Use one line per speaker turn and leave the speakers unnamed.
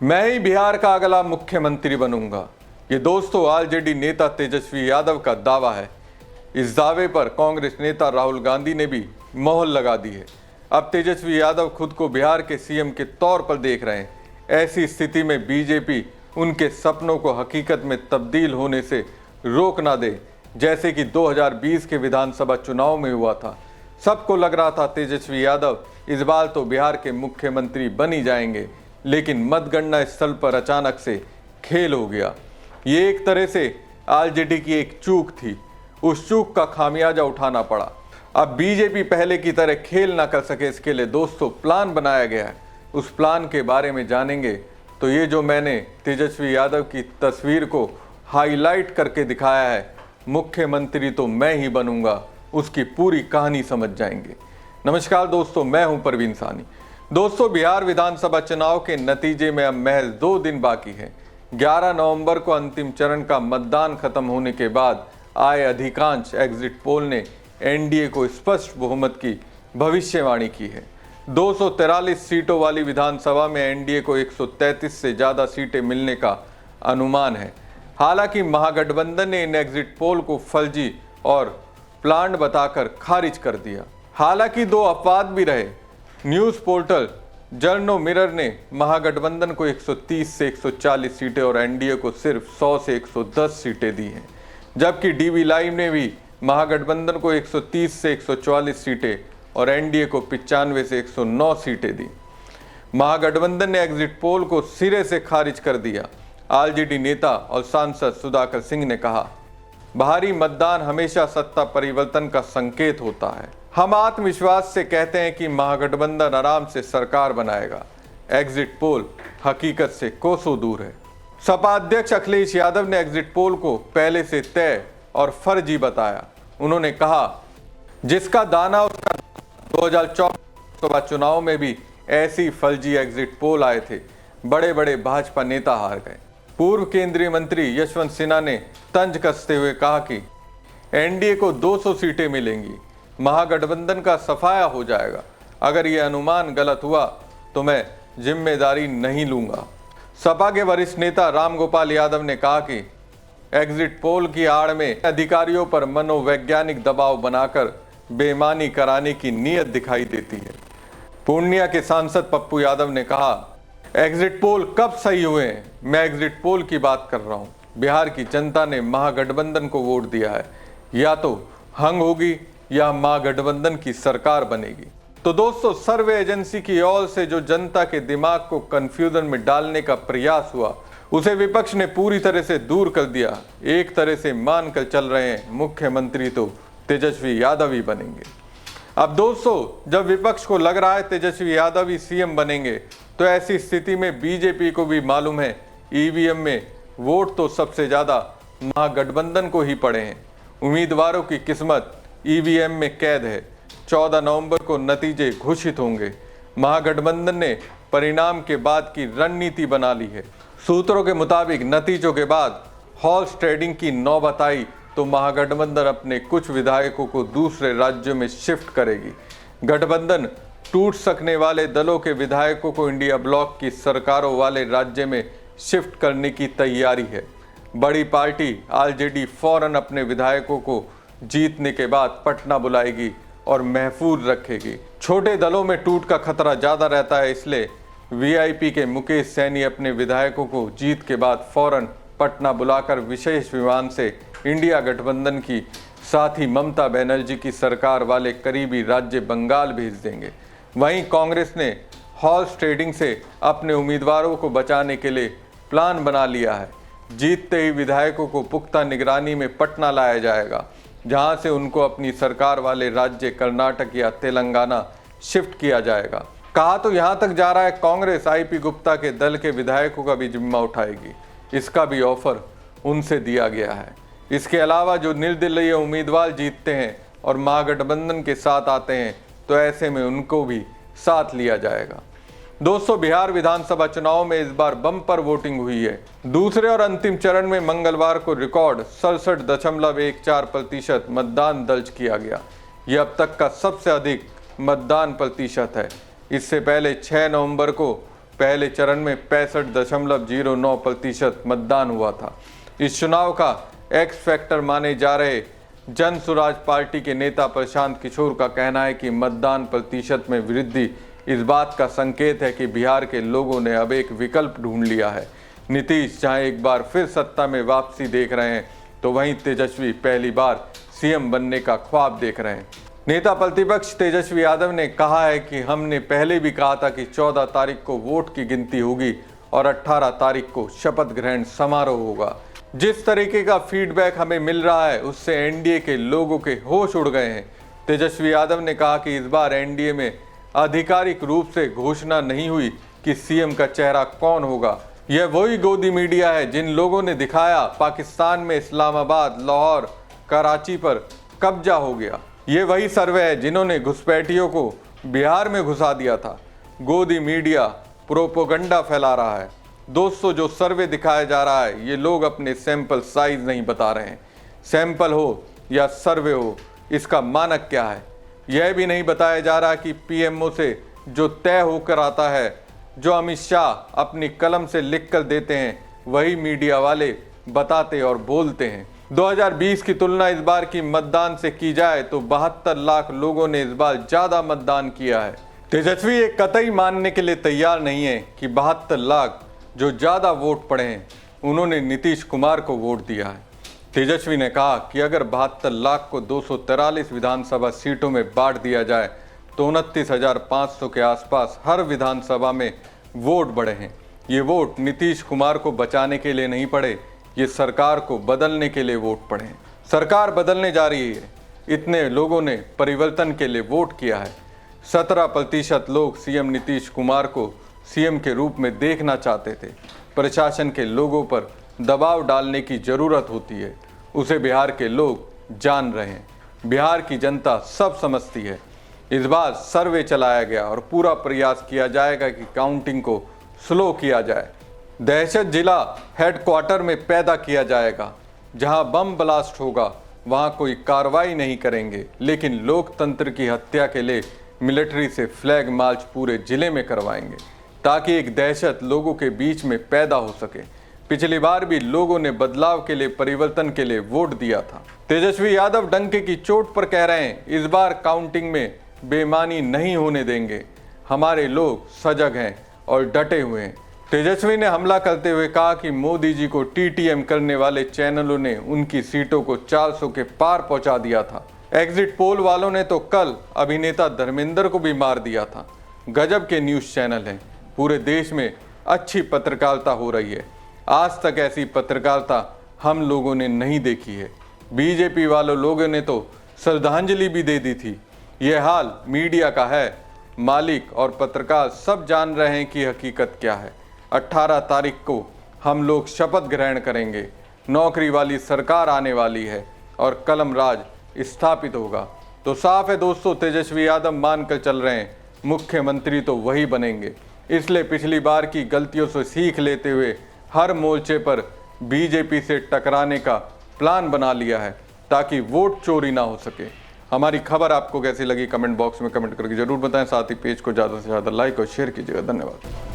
मैं ही बिहार का अगला मुख्यमंत्री बनूंगा, ये दोस्तों आरजेडी नेता तेजस्वी यादव का दावा है। इस दावे पर कांग्रेस नेता राहुल गांधी ने भी मोहर लगा दी है। अब तेजस्वी यादव खुद को बिहार के सीएम के तौर पर देख रहे हैं। ऐसी स्थिति में बीजेपी उनके सपनों को हकीकत में तब्दील होने से रोक ना दे, जैसे कि 2020 के विधानसभा चुनाव में हुआ था। सबको लग रहा था तेजस्वी यादव इस बार तो बिहार के मुख्यमंत्री बन ही जाएंगे, लेकिन मतगणना स्थल पर अचानक से खेल हो गया। ये एक तरह से आरजेडी की एक चूक थी, उस चूक का खामियाजा उठाना पड़ा। अब बीजेपी पहले की तरह खेल ना कर सके, इसके लिए दोस्तों प्लान बनाया गया है। उस प्लान के बारे में जानेंगे तो ये जो मैंने तेजस्वी यादव की तस्वीर को हाईलाइट करके दिखाया है, मुख्यमंत्री तो मैं ही बनूंगा, उसकी पूरी कहानी समझ जाएंगे। नमस्कार दोस्तों, मैं हूं परवीन सानी। दोस्तों, बिहार विधानसभा चुनाव के नतीजे में अब महज 2 दिन बाकी है। 11 नवंबर को अंतिम चरण का मतदान खत्म होने के बाद आए अधिकांश एग्जिट पोल ने एनडीए को स्पष्ट बहुमत की भविष्यवाणी की है। 243 सीटों वाली विधानसभा में एनडीए को 133 से ज़्यादा सीटें मिलने का अनुमान है। हालांकि महागठबंधन ने इन एग्जिट पोल को फर्जी और प्लान्ड बताकर खारिज कर दिया। हालांकि 2 अपवाद भी रहे। न्यूज़ पोर्टल जर्नो मिरर ने महागठबंधन को 130 से 140 सीटें और एनडीए को सिर्फ 100 से 110 सीटें दी हैं, जबकि डीवी लाइव ने भी महागठबंधन को 130 से 144 सीटें और एनडीए को 95 से 109 सीटें दी। महागठबंधन ने एग्जिट पोल को सिरे से खारिज कर दिया। आरजेडी नेता और सांसद सुधाकर सिंह ने कहा, भारी मतदान हमेशा सत्ता परिवर्तन का संकेत होता है। हम आत्मविश्वास से कहते हैं कि महागठबंधन आराम से सरकार बनाएगा। एग्जिट पोल हकीकत से कोसों दूर है। सपा अध्यक्ष अखिलेश यादव ने एग्जिट पोल को पहले से तय और फर्जी बताया। उन्होंने कहा, जिसका दाना उसका 2024 लोकसभा चुनाव में भी ऐसी फर्जी एग्जिट पोल आए थे, बड़े बड़े भाजपा नेता हार गए। पूर्व केंद्रीय मंत्री यशवंत सिन्हा ने तंज कसते हुए कहा कि एनडीए को 200 सीटें मिलेंगी, महागठबंधन का सफाया हो जाएगा। अगर यह अनुमान गलत हुआ तो मैं जिम्मेदारी नहीं लूंगा। सपा के वरिष्ठ नेता रामगोपाल यादव ने कहा कि एग्जिट पोल की आड़ में अधिकारियों पर मनोवैज्ञानिक दबाव बनाकर बेईमानी कराने की नीयत दिखाई देती है। पूर्णिया के सांसद पप्पू यादव ने कहा, एग्जिट पोल कब सही हुए हैं? मैं एग्जिट पोल की बात कर रहा हूं। बिहार की जनता ने महागठबंधन को वोट दिया है। या तो हंग होगी या महागठबंधन की सरकार बनेगी। तो दोस्तों, सर्वे एजेंसी की ओर से जो जनता के दिमाग को कंफ्यूजन में डालने का प्रयास हुआ, उसे विपक्ष ने पूरी तरह से दूर कर दिया। एक तरह से मानकर चल रहे हैं मुख्यमंत्री तो तेजस्वी यादव ही बनेंगे। अब दोस्तों, जब विपक्ष को लग रहा है तेजस्वी यादव ही सीएम बनेंगे, तो ऐसी स्थिति में बीजेपी को भी मालूम है ईवीएम में वोट तो सबसे ज्यादा महागठबंधन को ही पड़े हैं। उम्मीदवारों की किस्मत ईवीएम में कैद है। 14 नवंबर को नतीजे घोषित होंगे। महागठबंधन ने परिणाम के बाद की रणनीति बना ली है। सूत्रों के मुताबिक नतीजों के बाद हॉर्स ट्रेडिंग की नौबत आई तो महागठबंधन अपने कुछ विधायकों को दूसरे राज्यों में शिफ्ट करेगी। गठबंधन टूट सकने वाले दलों के विधायकों को इंडिया ब्लॉक की सरकारों वाले राज्य में शिफ्ट करने की तैयारी है। बड़ी पार्टी आरजेडी फौरन अपने विधायकों को जीतने के बाद पटना बुलाएगी और महफूज रखेगी। छोटे दलों में टूट का खतरा ज़्यादा रहता है, इसलिए वीआईपी के मुकेश सैनी अपने विधायकों को जीत के बाद फौरन पटना बुलाकर विशेष विमान से इंडिया गठबंधन की, साथ ही ममता बनर्जी की सरकार वाले करीबी राज्य बंगाल भेज देंगे। वहीं कांग्रेस ने हॉर्स ट्रेडिंग से अपने उम्मीदवारों को बचाने के लिए प्लान बना लिया है। जीतते ही विधायकों को पुख्ता निगरानी में पटना लाया जाएगा, जहां से उनको अपनी सरकार वाले राज्य कर्नाटक या तेलंगाना शिफ्ट किया जाएगा। कहा तो यहां तक जा रहा है कांग्रेस आईपी गुप्ता के दल के विधायकों का भी जिम्मा उठाएगी। इसका भी ऑफर उनसे दिया गया है। इसके अलावा जो निर्दलीय उम्मीदवार जीतते हैं और महागठबंधन के साथ आते हैं, तो ऐसे में उनको भी साथ लिया जाएगा। दोस्तों, बिहार विधानसभा चुनाव में इस बार बम्पर वोटिंग हुई है। दूसरे और अंतिम चरण में मंगलवार को रिकॉर्ड 67.14% मतदान दर्ज किया गया। यह अब तक का सबसे अधिक मतदान प्रतिशत है। इससे पहले 6 नवंबर को पहले चरण में 65.09% मतदान हुआ था। इस चुनाव का एक्स फैक्टर माने जा रहे जन स्वराज पार्टी के नेता प्रशांत किशोर का कहना है कि मतदान प्रतिशत में वृद्धि इस बात का संकेत है कि बिहार के लोगों ने अब एक विकल्प ढूंढ लिया है। नीतीश जहां एक बार फिर सत्ता में वापसी देख रहे हैं, तो वहीं तेजस्वी पहली बार सीएम बनने का ख्वाब देख रहे हैं। नेता प्रतिपक्ष तेजस्वी यादव ने कहा है कि हमने पहले भी कहा था कि 14 तारीख को वोट की गिनती होगी और 18 तारीख को शपथ ग्रहण समारोह होगा। जिस तरीके का फीडबैक हमें मिल रहा है उससे एनडीए के लोगों के होश उड़ गए हैं। तेजस्वी यादव ने कहा कि इस बार एनडीए में आधिकारिक रूप से घोषणा नहीं हुई कि सीएम का चेहरा कौन होगा। यह वही गोदी मीडिया है जिन लोगों ने दिखाया पाकिस्तान में इस्लामाबाद, लाहौर, कराची पर कब्जा हो गया। ये वही सर्वे है जिन्होंने घुसपैठियों को बिहार में घुसा दिया था। गोदी मीडिया प्रोपोगंडा फैला रहा है। दोस्तों, जो सर्वे दिखाया जा रहा है ये लोग अपने सैंपल साइज नहीं बता रहे हैं। सैंपल हो या सर्वे हो, इसका मानक क्या है यह भी नहीं बताया जा रहा कि पीएमओ से जो तय होकर आता है, जो अमित शाह अपनी कलम से लिख कर देते हैं, वही मीडिया वाले बताते और बोलते हैं। 2020 की तुलना इस बार की मतदान से की जाए तो 72 लाख लोगों ने इस बार ज्यादा मतदान किया है। तेजस्वी ये कतई मानने के लिए तैयार नहीं है कि 72 लाख जो ज्यादा वोट पड़े हैं उन्होंने नीतीश कुमार को वोट दिया है। तेजस्वी ने कहा कि अगर 72 लाख को 243 विधानसभा सीटों में बांट दिया जाए तो 29,500 के आसपास हर विधानसभा में वोट बढ़े हैं। ये वोट नीतीश कुमार को बचाने के लिए नहीं पड़े, ये सरकार को बदलने के लिए वोट पड़े हैं। सरकार बदलने जा रही है, इतने लोगों ने परिवर्तन के लिए वोट किया है। 17% लोग सीएम नीतीश कुमार को सीएम के रूप में देखना चाहते थे। प्रशासन के लोगों पर दबाव डालने की जरूरत होती है, उसे बिहार के लोग जान रहे हैं। बिहार की जनता सब समझती है। इस बार सर्वे चलाया गया और पूरा प्रयास किया जाएगा कि काउंटिंग को स्लो किया जाए। दहशत जिला हेडक्वार्टर में पैदा किया जाएगा। जहां बम ब्लास्ट होगा वहां कोई कार्रवाई नहीं करेंगे, लेकिन लोकतंत्र की हत्या के लिए मिलिट्री से फ्लैग मार्च पूरे जिले में करवाएंगे ताकि एक दहशत लोगों के बीच में पैदा हो सके। पिछली बार भी लोगों ने बदलाव के लिए, परिवर्तन के लिए वोट दिया था। तेजस्वी यादव डंके की चोट पर कह रहे हैं, इस बार काउंटिंग में बेईमानी नहीं होने देंगे। हमारे लोग सजग हैं और डटे हुए हैं। तेजस्वी ने हमला करते हुए कहा कि मोदी जी को टीटीएम करने वाले चैनलों ने उनकी सीटों को 400 के पार पहुंचा दिया था। एग्जिट पोल वालों ने तो कल अभिनेता धर्मेंद्र को भी मार दिया था। गजब के न्यूज़ चैनल हैं। पूरे देश में अच्छी पत्रकारिता हो रही है। आज तक ऐसी पत्रकारिता हम लोगों ने नहीं देखी है। बीजेपी वालों लोगों ने तो श्रद्धांजलि भी दे दी थी। यह हाल मीडिया का है। मालिक और पत्रकार सब जान रहे हैं कि हकीकत क्या है। 18 तारीख को हम लोग शपथ ग्रहण करेंगे। नौकरी वाली सरकार आने वाली है और कलम राज स्थापित होगा। तो साफ है दोस्तों, तेजस्वी यादव मान कर चल रहे हैं, मुख्यमंत्री तो वही बनेंगे। इसलिए पिछली बार की गलतियों से सीख लेते हुए हर मोर्चे पर बीजेपी से टकराने का प्लान बना लिया है ताकि वोट चोरी ना हो सके। हमारी खबर आपको कैसी लगी कमेंट बॉक्स में कमेंट करके जरूर बताएं। साथ ही पेज को ज़्यादा से ज़्यादा लाइक और शेयर कीजिएगा। धन्यवाद।